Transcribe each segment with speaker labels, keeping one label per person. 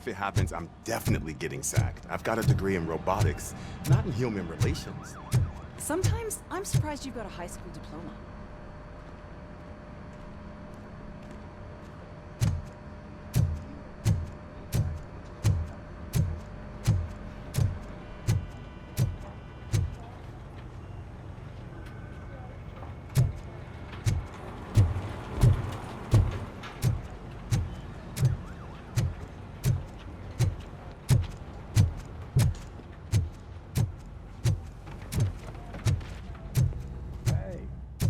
Speaker 1: if it happens, I'm definitely getting sacked. I've got a degree in robotics, not in human relations.
Speaker 2: Sometimes I'm surprised you've got a high school diploma.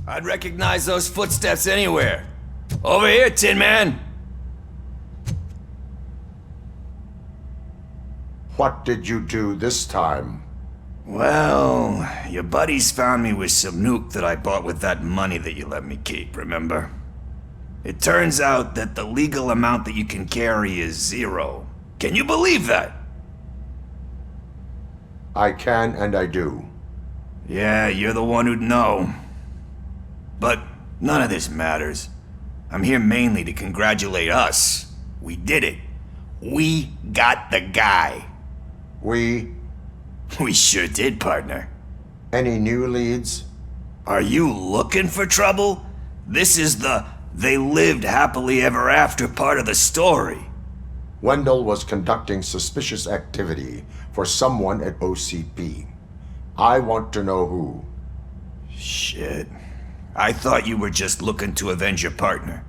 Speaker 3: I'd recognize those footsteps anywhere. Over here, Tin Man!
Speaker 4: What did you do this time?
Speaker 3: Well, your buddies found me with some nuke that I bought with that money that you let me keep, remember? It turns out that the legal amount that you can carry is 0. Can you believe that?
Speaker 4: I can and I do.
Speaker 3: Yeah, you're the one who'd know. But none of this matters. I'm here mainly to congratulate us. We did it. We got the guy.
Speaker 4: We
Speaker 3: sure did, partner.
Speaker 4: Any new leads?
Speaker 3: Are you looking for trouble? This is the they lived happily ever after part of the story.
Speaker 4: Wendell was conducting suspicious activity for someone at OCP. I want to know who.
Speaker 3: Shit. I thought you were just looking to avenge your partner.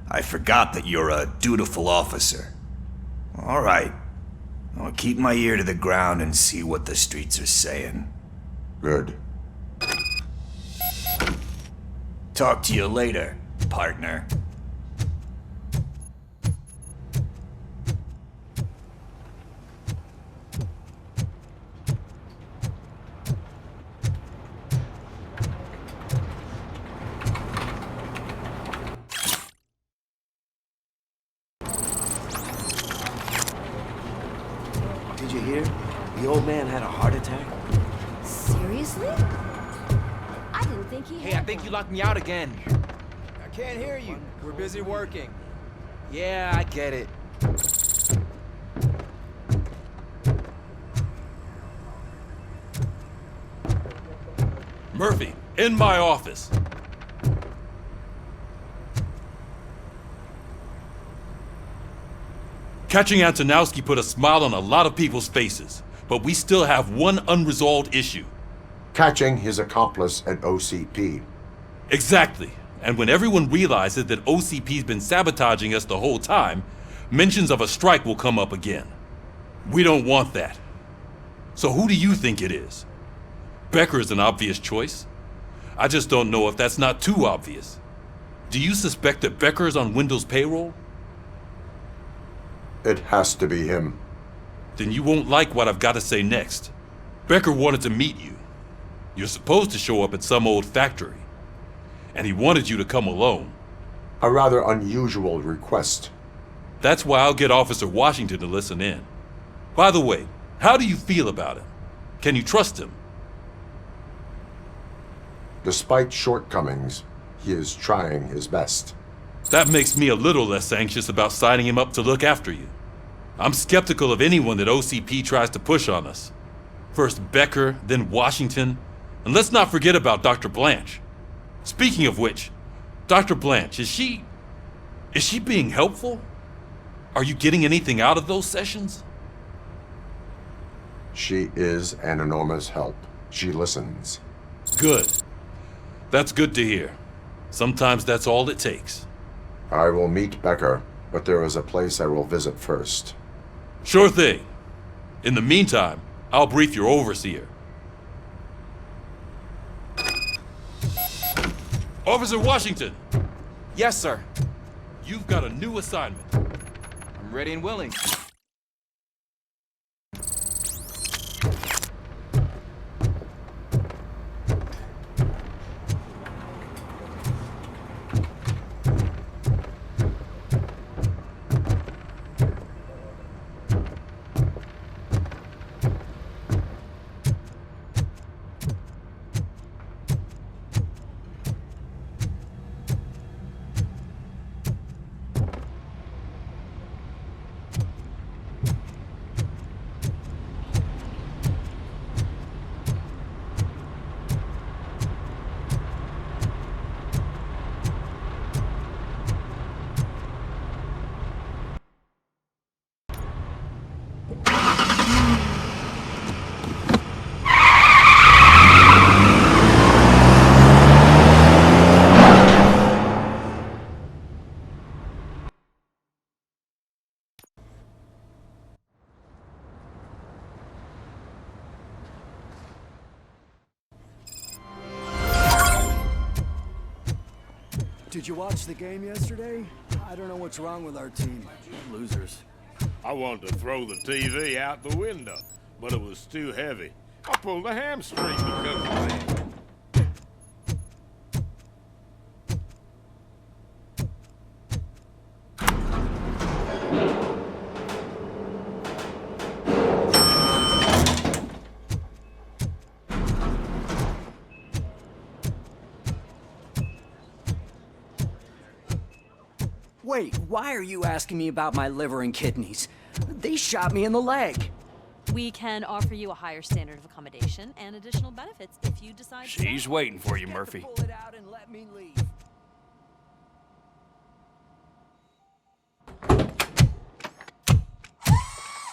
Speaker 3: I forgot that you're a dutiful officer. All right. I'll keep my ear to the ground and see what the streets are saying.
Speaker 4: Good.
Speaker 3: Talk to you later, partner.
Speaker 5: Did you hear? The old man had a heart attack.
Speaker 6: Seriously? I didn't think he had.
Speaker 7: Hey, I think you locked me out again.
Speaker 8: I can't hear you. We're busy working.
Speaker 7: Yeah, I get it.
Speaker 9: Murphy, in my office. Catching Antonowski put a smile on a lot of people's faces, but we still have one unresolved issue.
Speaker 4: Catching his accomplice at OCP.
Speaker 9: Exactly. And when everyone realizes that OCP's been sabotaging us the whole time, mentions of a strike will come up again. We don't want that. So who do you think it is? Becker is an obvious choice. I just don't know if that's not too obvious. Do you suspect that Becker is on Wendell's payroll?
Speaker 4: It has to be him.
Speaker 9: Then you won't like what I've got to say next. Becker wanted to meet you. You're supposed to show up at some old factory. And he wanted you to come alone.
Speaker 4: A rather unusual request.
Speaker 9: That's why I'll get Officer Washington to listen in. By the way, how do you feel about him? Can you trust him?
Speaker 4: Despite shortcomings, he is trying his best.
Speaker 9: That makes me a little less anxious about signing him up to look after you. I'm skeptical of anyone that OCP tries to push on us. First Becker, then Washington, and let's not forget about Dr. Blanche. Speaking of which, Dr. Blanche, is she being helpful? Are you getting anything out of those sessions?
Speaker 4: She is an enormous help. She listens.
Speaker 9: Good. That's good to hear. Sometimes that's all it takes.
Speaker 4: I will meet Becker, but there is a place I will visit first.
Speaker 9: Sure thing. In the meantime, I'll brief your overseer. Officer Washington!
Speaker 7: Yes, sir.
Speaker 9: You've got a new assignment.
Speaker 7: I'm ready and willing.
Speaker 10: Did you watch the game yesterday? I don't know what's wrong with our team. Losers.
Speaker 11: I wanted to throw the TV out the window, but it was too heavy. I pulled a hamstring because of that.
Speaker 10: Wait, why are you asking me about my liver and kidneys? They shot me in the leg.
Speaker 6: We can offer you a higher standard of accommodation and additional benefits if you decide to.
Speaker 8: She's waiting for you, Murphy.
Speaker 10: Pull it out and let me leave.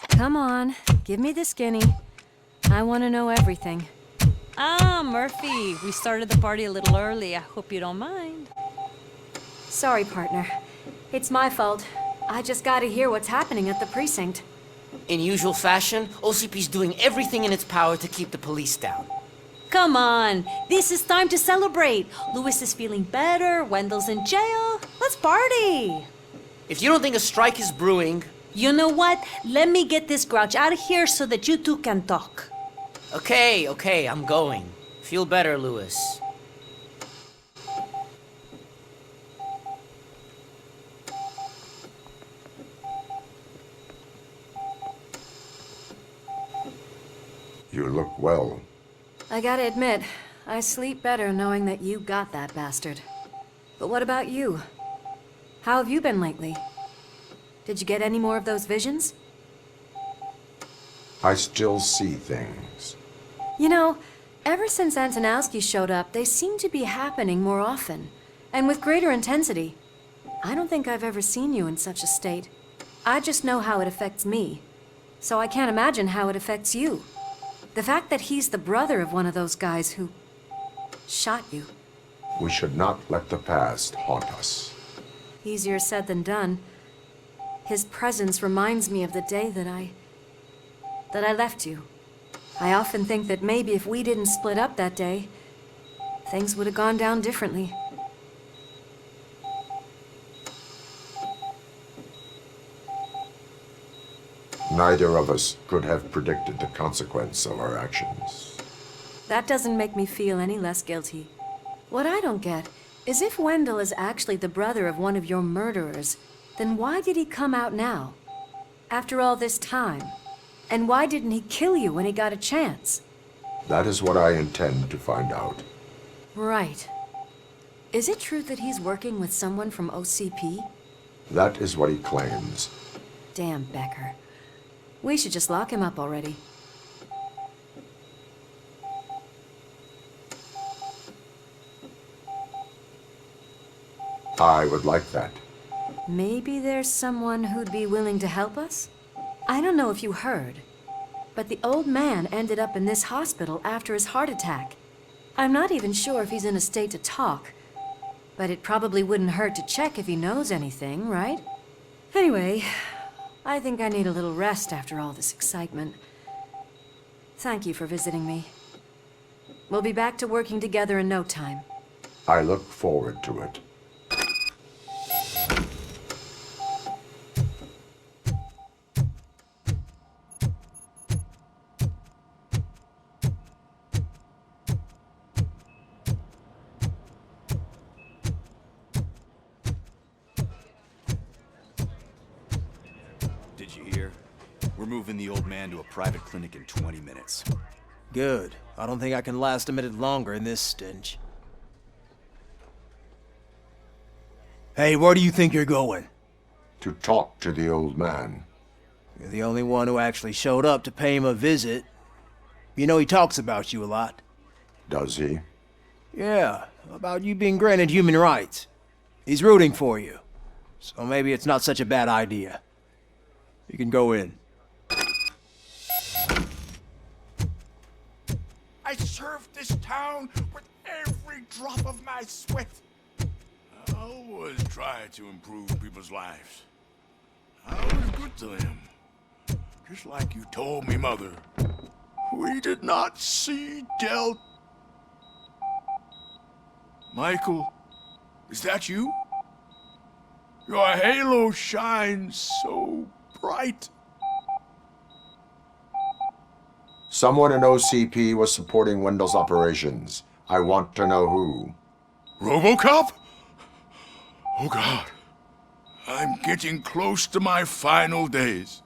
Speaker 6: Come on, give me the skinny. I want to know everything. Ah, Murphy, we started the party a little early. I hope you don't mind.
Speaker 12: Sorry, partner. It's my fault. I just gotta hear what's happening at the precinct.
Speaker 5: In usual fashion, OCP's doing everything in its power to keep the police down.
Speaker 6: Come on, this is time to celebrate. Louis is feeling better, Wendell's in jail. Let's party.
Speaker 5: If you don't think a strike is brewing...
Speaker 6: You know what? Let me get this grouch out of here so that you two can talk.
Speaker 5: Okay, I'm going. Feel better, Louis.
Speaker 4: You look well.
Speaker 12: I gotta admit, I sleep better knowing that you got that bastard. But what about you? How have you been lately? Did you get any more of those visions?
Speaker 4: I still see things.
Speaker 12: You know, ever since Antonowski showed up, they seem to be happening more often, and with greater intensity. I don't think I've ever seen you in such a state. I just know how it affects me, so I can't imagine how it affects you. The fact that he's the brother of one of those guys who shot you.
Speaker 4: We should not let the past haunt us.
Speaker 12: Easier said than done. His presence reminds me of the day that I left you. I often think that maybe if we didn't split up that day, things would have gone down differently.
Speaker 4: Neither of us could have predicted the consequence of our actions.
Speaker 12: That doesn't make me feel any less guilty. What I don't get is if Wendell is actually the brother of one of your murderers, then why did he come out now? After all this time? And why didn't he kill you when he got a chance?
Speaker 4: That is what I intend to find out.
Speaker 12: Right. Is it true that he's working with someone from OCP?
Speaker 4: That is what he claims.
Speaker 12: Damn Becker. We should just lock him up already.
Speaker 4: I would like that.
Speaker 12: Maybe there's someone who'd be willing to help us? I don't know if you heard, but the old man ended up in this hospital after his heart attack. I'm not even sure if he's in a state to talk, but it probably wouldn't hurt to check if he knows anything, right? Anyway, I think I need a little rest after all this excitement. Thank you for visiting me. We'll be back to working together in no time.
Speaker 4: I look forward to it.
Speaker 13: Did you hear? We're moving the old man to a private clinic in 20 minutes.
Speaker 8: Good. I don't think I can last a minute longer in this stench. Hey, where do you think you're going?
Speaker 4: To talk to the old man.
Speaker 8: You're the only one who actually showed up to pay him a visit. You know he talks about you a lot.
Speaker 4: Does he?
Speaker 8: Yeah, about you being granted human rights. He's rooting for you. So maybe it's not such a bad idea. You can go in.
Speaker 11: I served this town with every drop of my sweat. I always try to improve people's lives. I was good to them. Just like you told me, Mother. We did not see Del... Michael, is that you? Your halo shines so bright.
Speaker 4: Someone in OCP was supporting Wendell's operations. I want to know who.
Speaker 11: RoboCop? Oh God. I'm getting close to my final days.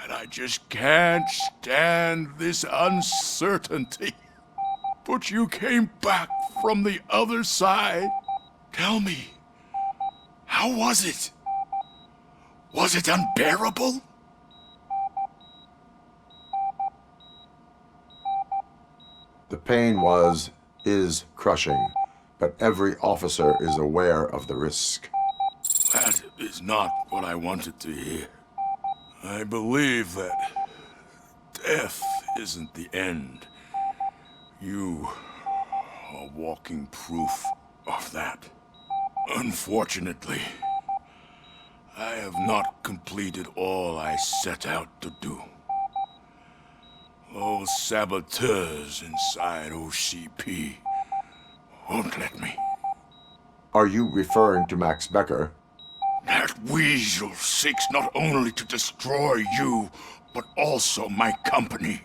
Speaker 11: And I just can't stand this uncertainty. But you came back from the other side. Tell me, how was it? Was it unbearable?
Speaker 4: The pain is crushing, but every officer is aware of the risk.
Speaker 11: That is not what I wanted to hear. I believe that death isn't the end. You are walking proof of that. Unfortunately, I have not completed all I set out to do. Those saboteurs inside OCP won't let me.
Speaker 4: Are you referring to Max Becker?
Speaker 11: That weasel seeks not only to destroy you, but also my company.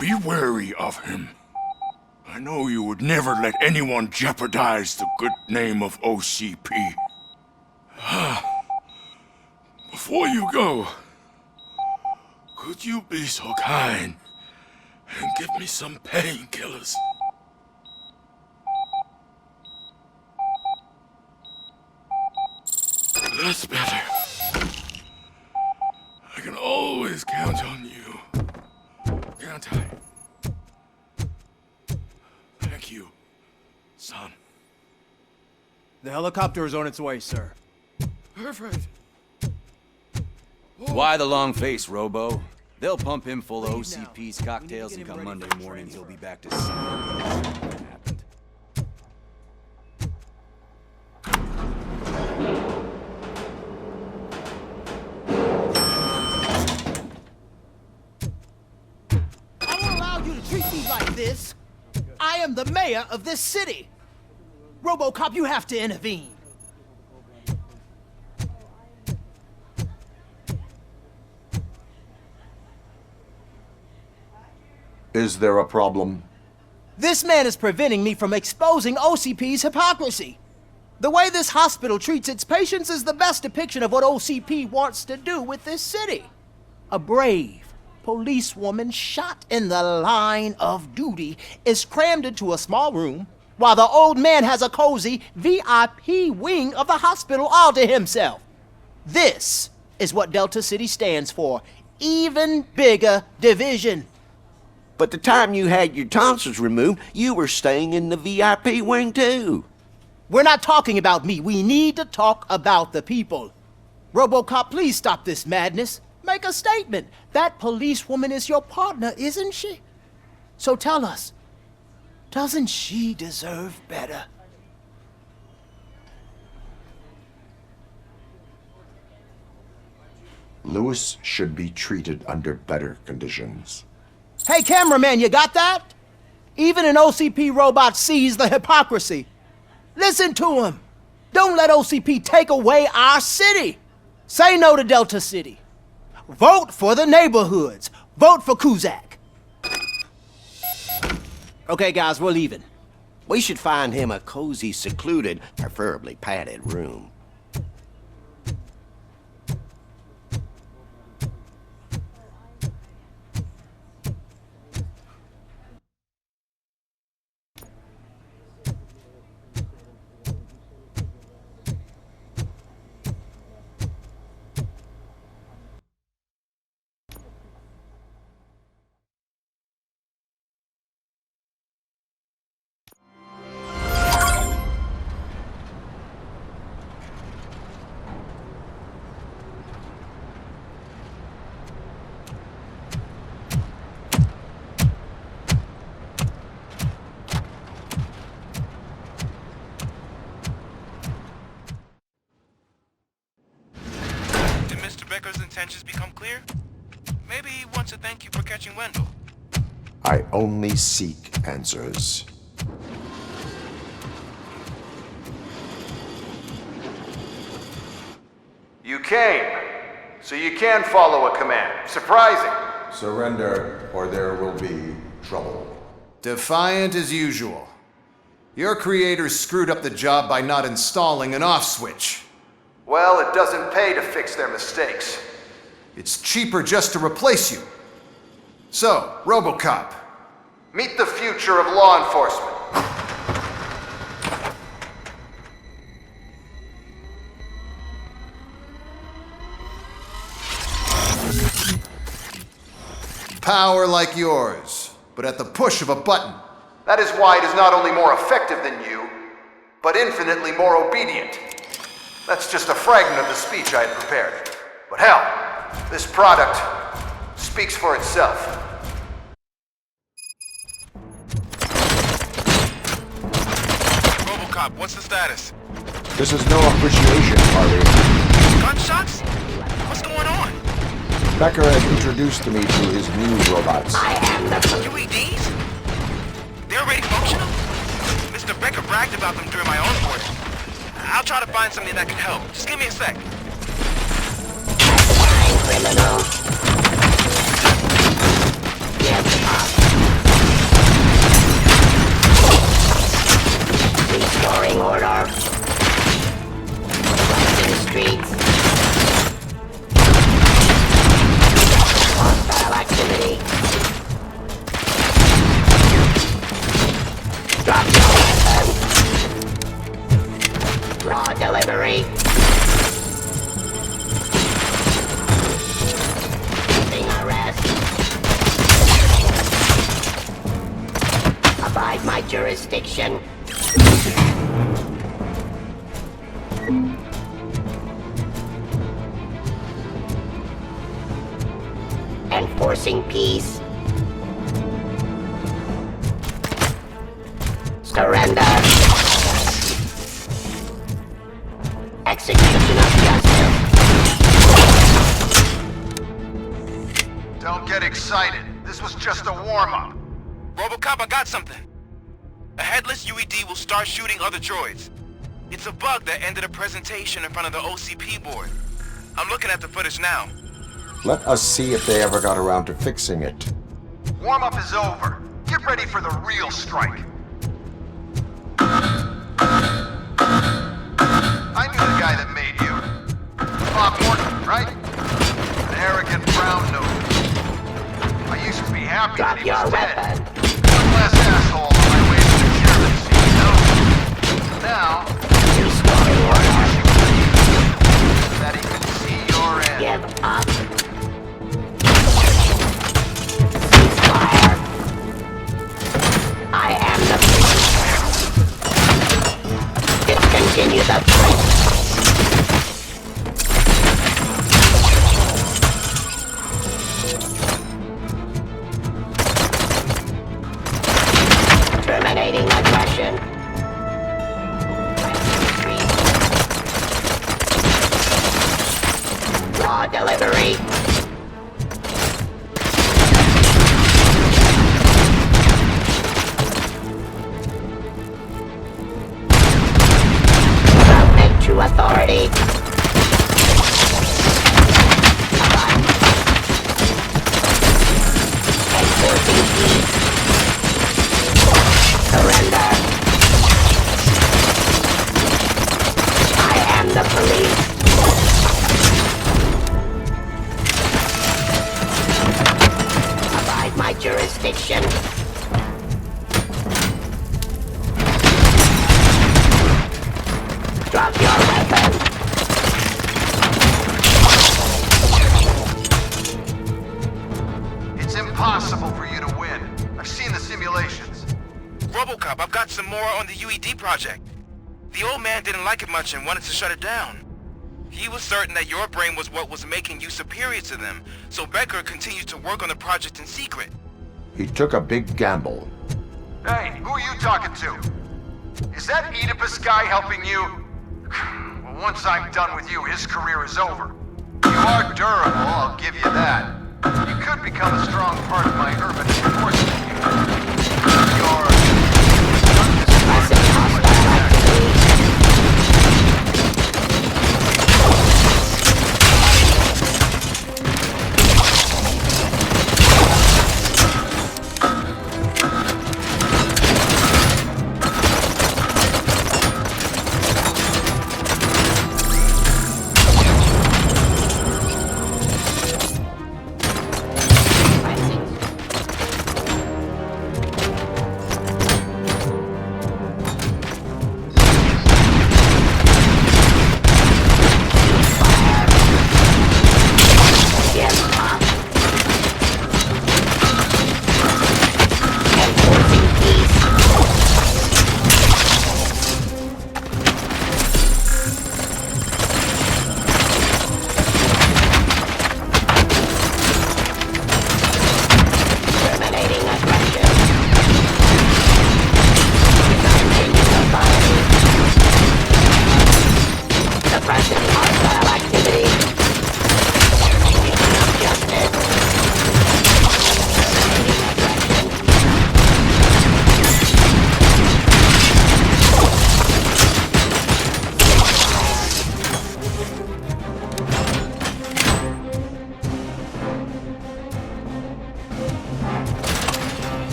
Speaker 11: Be wary of him. I know you would never let anyone jeopardize the good name of OCP. Before you go, could you be so kind and give me some painkillers? That's better. I can always count on you. Can't I? Thank you, son.
Speaker 8: The helicopter is on its way, sir.
Speaker 11: Perfect.
Speaker 13: Why the long face, Robo? They'll pump him full of OCP's cocktails, and come Monday morning, he'll be back to see what happened.
Speaker 14: I won't allow you to treat me like this. I am the mayor of this city. RoboCop, you have to intervene.
Speaker 4: Is there a problem?
Speaker 14: This man is preventing me from exposing OCP's hypocrisy. The way this hospital treats its patients is the best depiction of what OCP wants to do with this city. A brave policewoman shot in the line of duty is crammed into a small room, while the old man has a cozy VIP wing of the hospital all to himself. This is what Delta City stands for. Even bigger division.
Speaker 15: But the time you had your tonsils removed, you were staying in the VIP wing too.
Speaker 14: We're not talking about me. We need to talk about the people. RoboCop, please stop this madness. Make a statement. That policewoman is your partner, isn't she? So tell us, doesn't she deserve better?
Speaker 4: Lewis should be treated under better conditions.
Speaker 14: Hey, cameraman, you got that? Even an OCP robot sees the hypocrisy. Listen to him. Don't let OCP take away our city. Say no to Delta City. Vote for the neighborhoods. Vote for Kuzak. Okay, guys, we're leaving.
Speaker 15: We should find him a cozy, secluded, preferably padded room.
Speaker 16: Becker's intentions become clear? Maybe he wants to thank you for catching Wendell.
Speaker 4: I only seek answers.
Speaker 17: You came, so you can follow a command. Surprising.
Speaker 4: Surrender, or there will be trouble.
Speaker 17: Defiant as usual. Your creators screwed up the job by not installing an off switch. Well, it doesn't pay to fix their mistakes. It's cheaper just to replace you. So, RoboCop, meet the future of law enforcement. Power like yours, but at the push of a button. That is why it is not only more effective than you, but infinitely more obedient. That's just a fragment of the speech I had prepared. But hell, this product speaks for itself.
Speaker 16: RoboCop, what's the status?
Speaker 4: This is no appreciation party.
Speaker 16: Gunshots? What's going on?
Speaker 4: Becker has introduced me to his new robots.
Speaker 16: UEDs? They're already functional? Mr. Becker bragged about them during my own course. I'll try to find something that can help. Just give me a sec.
Speaker 18: Criminal. Give up. Restoring order. Cleansing streets. Hostile activity. Drop your weapon. Raw delivery. Keeping arrest. Abide my jurisdiction. Enforcing peace. Surrender. Execution of justice.
Speaker 17: Don't get excited. This was just a warm-up.
Speaker 16: RoboCop, I got something. A headless UED will start shooting other droids. It's a bug that ended a presentation in front of the OCP board. I'm looking at the footage now.
Speaker 4: Let us see if they ever got around to fixing it.
Speaker 17: Warm-up is over. Get ready for the real strike. I knew the guy that made you. Bob Morton, right? An arrogant brown nose. I used to be happy that he was dead. One less asshole on my way to the German scene, you know? Now, that he can see your end.
Speaker 18: Give up. I am the police. Discontinue the fight. Terminating aggression. Raw delivery. To authority. Enforcing peace. Surrender. I am the police. Abide my jurisdiction. Drop your weapon.
Speaker 17: It's impossible for you to win. I've seen the simulations.
Speaker 16: RoboCop, I've got some more on the UED project. The old man didn't like it much and wanted to shut it down. He was certain that your brain was what was making you superior to them, so Becker continued to work on the project in secret.
Speaker 4: He took a big gamble.
Speaker 17: Hey, who are you talking to? Is that Oedipus guy helping you? Well, once I'm done with you, his career is over. You are durable, I'll give you that. You could become a strong part of my urban enforcement unit. You're...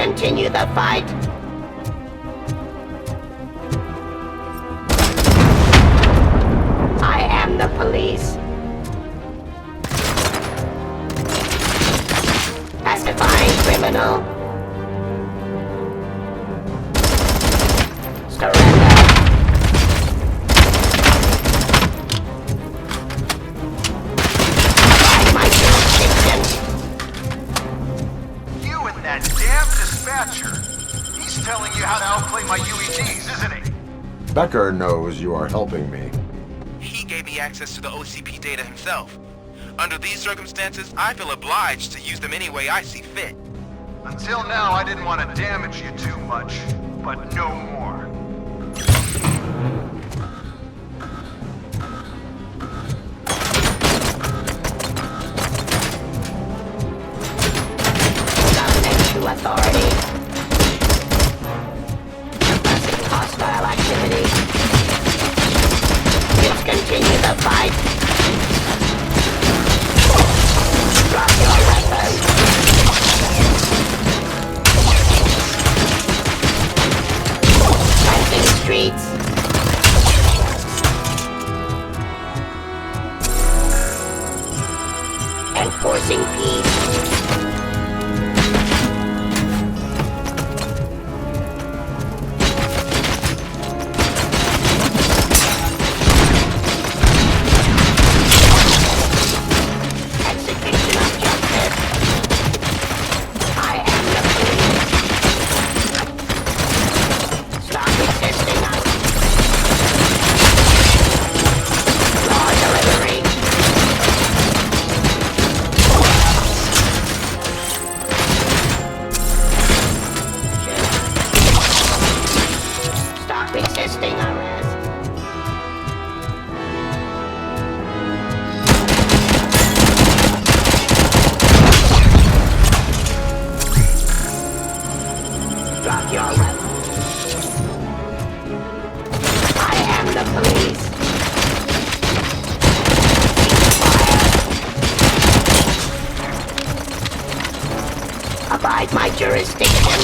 Speaker 18: continue the fight. I am the police. Pacifying criminal. Surrender. Abide my jurisdiction.
Speaker 17: You and that damn dispatcher. He's telling you how to outplay my UEDs, isn't he?
Speaker 4: Becker knows you are helping me.
Speaker 16: He gave me access to the OCP data himself. Under these circumstances, I feel obliged to use them any way I see fit.
Speaker 17: Until now, I didn't want to damage you too much, but no more.
Speaker 18: Submit to authority. Suppressing hostile activity. Discontinue the fight. Drop your weapon. Cleansing streets. Enforcing peace. Execution of justice. I am the police. Stop resisting us. Law delivery. Stop resisting arrest. Drop your weapon. I am the police. Cease fire. Abide my jurisdiction.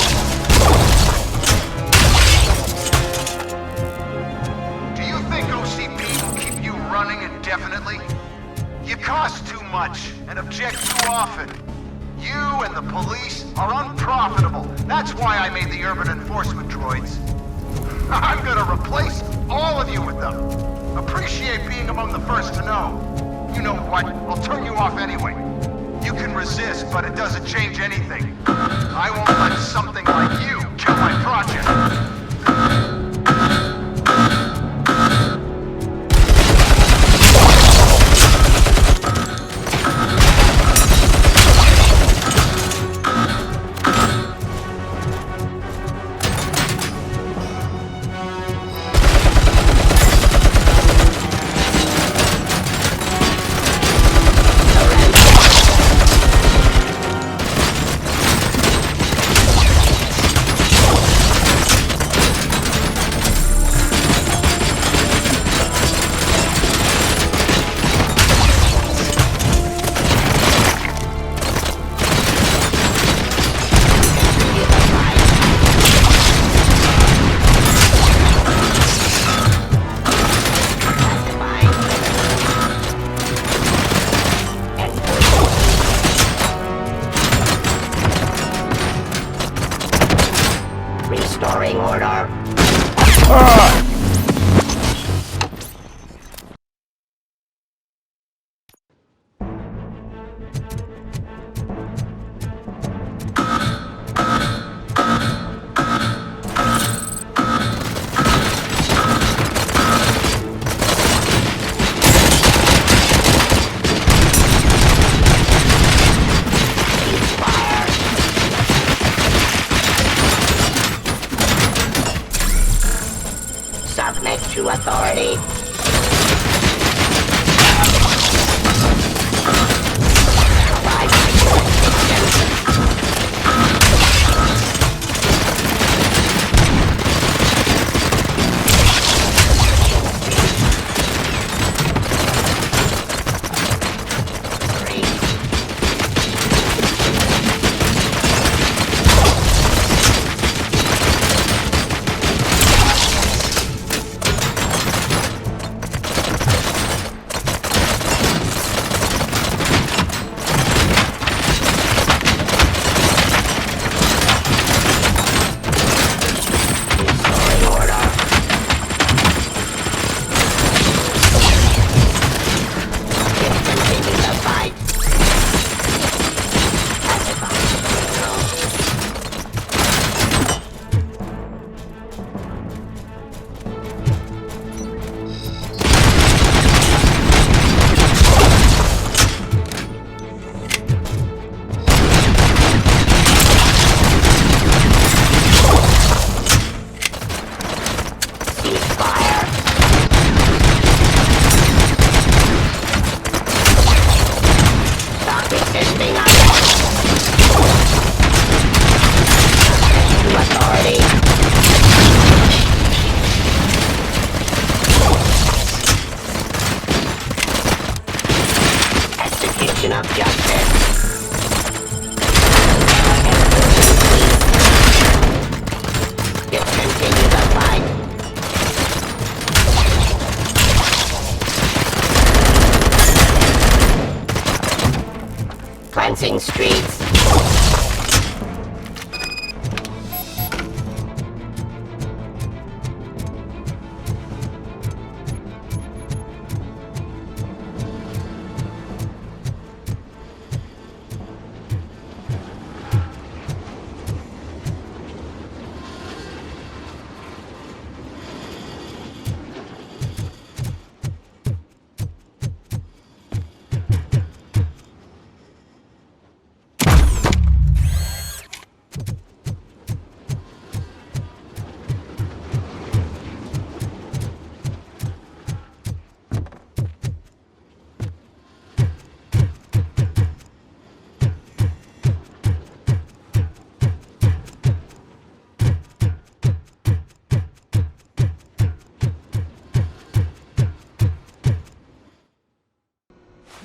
Speaker 17: Do you think OCP will keep you running indefinitely? You cost too much and object too often. You and the police are unprofitable. That's why I made the urban enforcement droids. I'm gonna replace all of you with them. Appreciate being among the first to know. You know what? I'll turn you off anyway. You can resist, but it doesn't change anything. I won't let something like you kill my project.
Speaker 18: Restoring order. Submit to authority. Provide my jurisdiction. of justice. Let's continue the fight. Cleansing streets.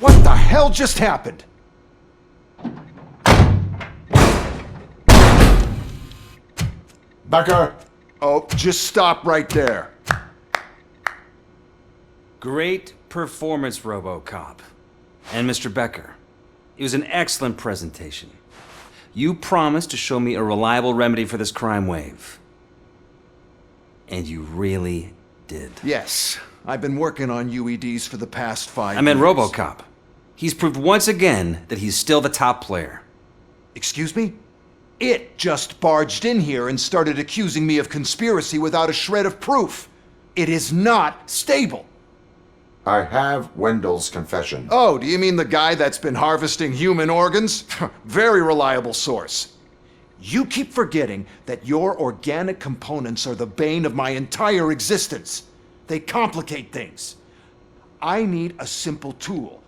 Speaker 17: What the hell just happened?
Speaker 4: Becker!
Speaker 17: Oh, just stop right there.
Speaker 13: Great performance, RoboCop. And Mr. Becker, it was an excellent presentation. You promised to show me a reliable remedy for this crime wave. And you really did.
Speaker 17: Yes, I've been working on UEDs for the past 5 years.
Speaker 13: I meant RoboCop. He's proved once again that he's still the top player.
Speaker 17: Excuse me? It just barged in here and started accusing me of conspiracy without a shred of proof. It is not stable.
Speaker 4: I have Wendell's confession.
Speaker 17: Oh, do you mean the guy that's been harvesting human organs? Very reliable source. You keep forgetting that your organic components are the bane of my entire existence. They complicate things. I need a simple tool.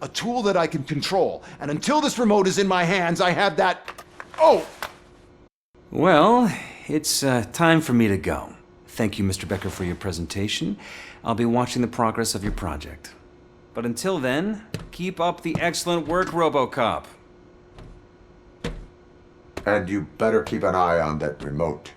Speaker 17: A tool that I can control. And until this remote is in my hands, I have that... Oh!
Speaker 13: Well, it's time for me to go. Thank you, Mr. Becker, for your presentation. I'll be watching the progress of your project. But until then, keep up the excellent work, RoboCop.
Speaker 4: And you better keep an eye on that remote.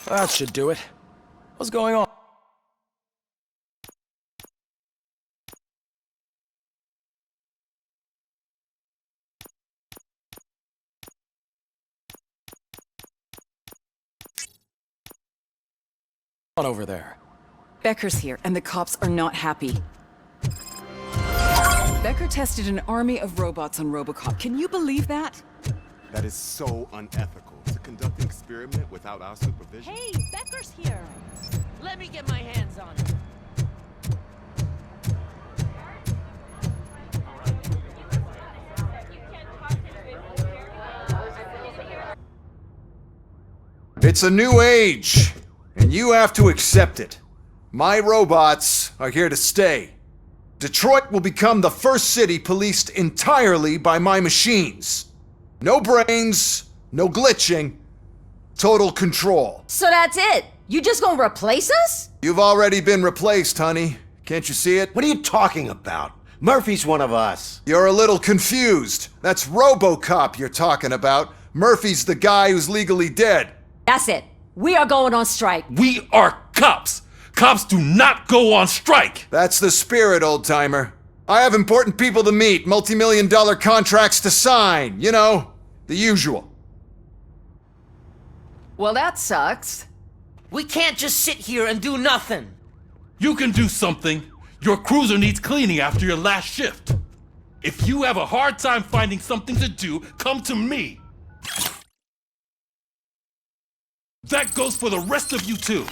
Speaker 8: That should do it. What's going on? Over there.
Speaker 2: Becker's here, and the cops are not happy. Becker tested an army of robots on RoboCop. Can you believe that?
Speaker 1: That is so unethical. To conduct an experiment without our supervision.
Speaker 6: Hey, Becker's here. Let me get my hands on him.
Speaker 17: It's a new age, and you have to accept it. My robots are here to stay. Detroit will become the first city policed entirely by my machines. No brains, no glitching, total control.
Speaker 19: So that's it? You just gonna replace us?
Speaker 17: You've already been replaced, honey. Can't you see it?
Speaker 15: What are you talking about? Murphy's one of us.
Speaker 17: You're a little confused. That's RoboCop you're talking about. Murphy's the guy who's legally dead.
Speaker 19: That's it. We are going on strike.
Speaker 9: We are cops. Cops do not go on strike.
Speaker 17: That's the spirit, old-timer. I have important people to meet, multi-million-dollar contracts to sign. You know, the usual.
Speaker 5: Well, that sucks. We can't just sit here and do nothing.
Speaker 9: You can do something. Your cruiser needs cleaning after your last shift. If you have a hard time finding something to do, come to me. That goes for the rest of you too.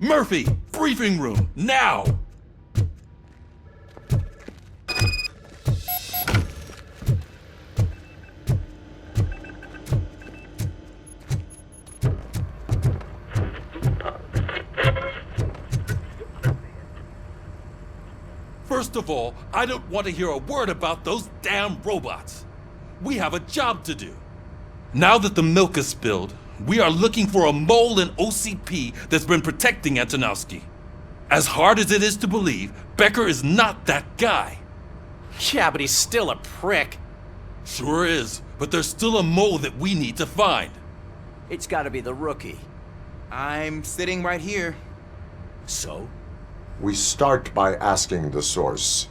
Speaker 9: Murphy, briefing room, now! First of all, I don't want to hear a word about those damn robots. We have a job to do. Now that the milk is spilled, we are looking for a mole in OCP that's been protecting Antonowski. As hard as it is to believe, Becker is not that guy.
Speaker 5: Yeah, but he's still a prick.
Speaker 9: Sure is, but there's still a mole that we need to find.
Speaker 10: It's gotta be the rookie.
Speaker 7: I'm sitting right here.
Speaker 10: So?
Speaker 4: We start by asking the source.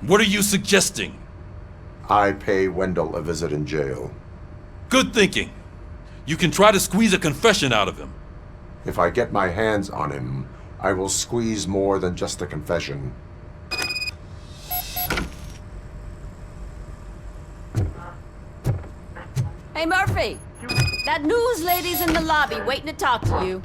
Speaker 9: What are you suggesting?
Speaker 4: I pay Wendell a visit in jail.
Speaker 9: Good thinking. You can try to squeeze a confession out of him.
Speaker 4: If I get my hands on him, I will squeeze more than just a confession.
Speaker 19: Hey, Murphy! That news lady's in the lobby waiting to talk to you.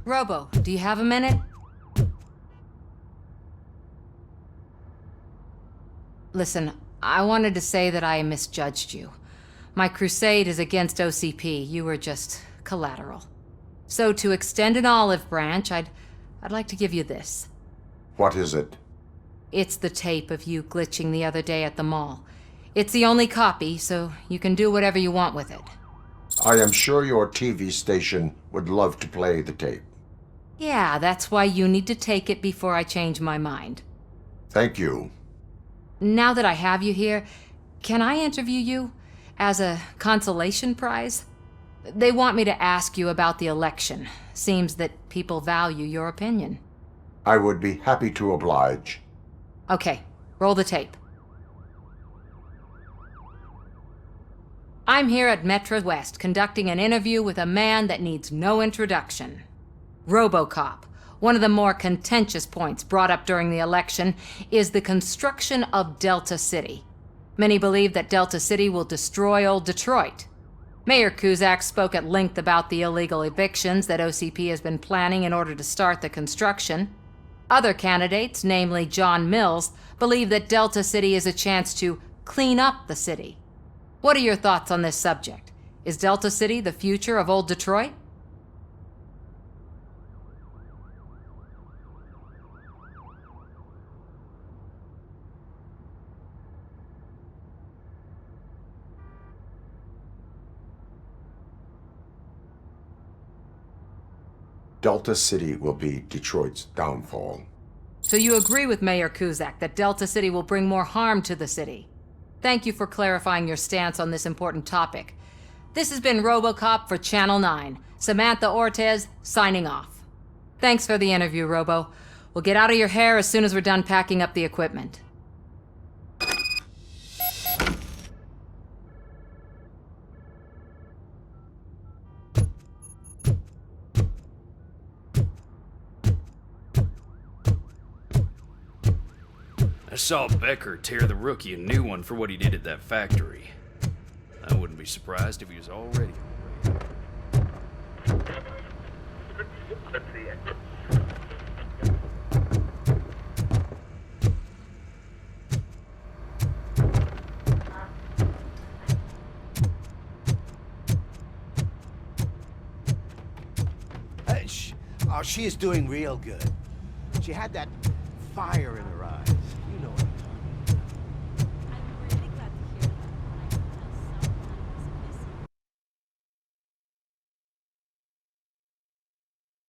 Speaker 6: Robo, do you have a minute? Listen, I wanted to say that I misjudged you. My crusade is against OCP. You were just collateral. So to extend an olive branch, I'd like to give you this.
Speaker 4: What is it?
Speaker 6: It's the tape of you glitching the other day at the mall. It's the only copy, so you can do whatever you want with it.
Speaker 4: I am sure your TV station would love to play the tape.
Speaker 6: Yeah, that's why you need to take it before I change my mind.
Speaker 4: Thank you.
Speaker 6: Now that I have you here, can I interview you as a consolation prize? They want me to ask you about the election. Seems that people value your opinion.
Speaker 4: I would be happy to oblige.
Speaker 6: Okay, roll the tape. I'm here at Metro West conducting an interview with a man that needs no introduction. RoboCop. One of the more contentious points brought up during the election is the construction of Delta City. Many believe that Delta City will destroy old Detroit. Mayor Cusack spoke at length about the illegal evictions that OCP has been planning in order to start the construction. Other candidates, namely John Mills, believe that Delta City is a chance to clean up the city. What are your thoughts on this subject? Is Delta City the future of old Detroit?
Speaker 4: Delta City will be Detroit's downfall.
Speaker 6: So you agree with Mayor Cusack that Delta City will bring more harm to the city? Thank you for clarifying your stance on this important topic. This has been RoboCop for Channel 9. Samantha Ortez, signing off. Thanks for the interview, Robo. We'll get out of your hair as soon as we're done packing up the equipment.
Speaker 20: I saw Becker tear the rookie a new one for what he did at that factory. I wouldn't be surprised if he was already.
Speaker 14: She is doing real good. She had that fire in her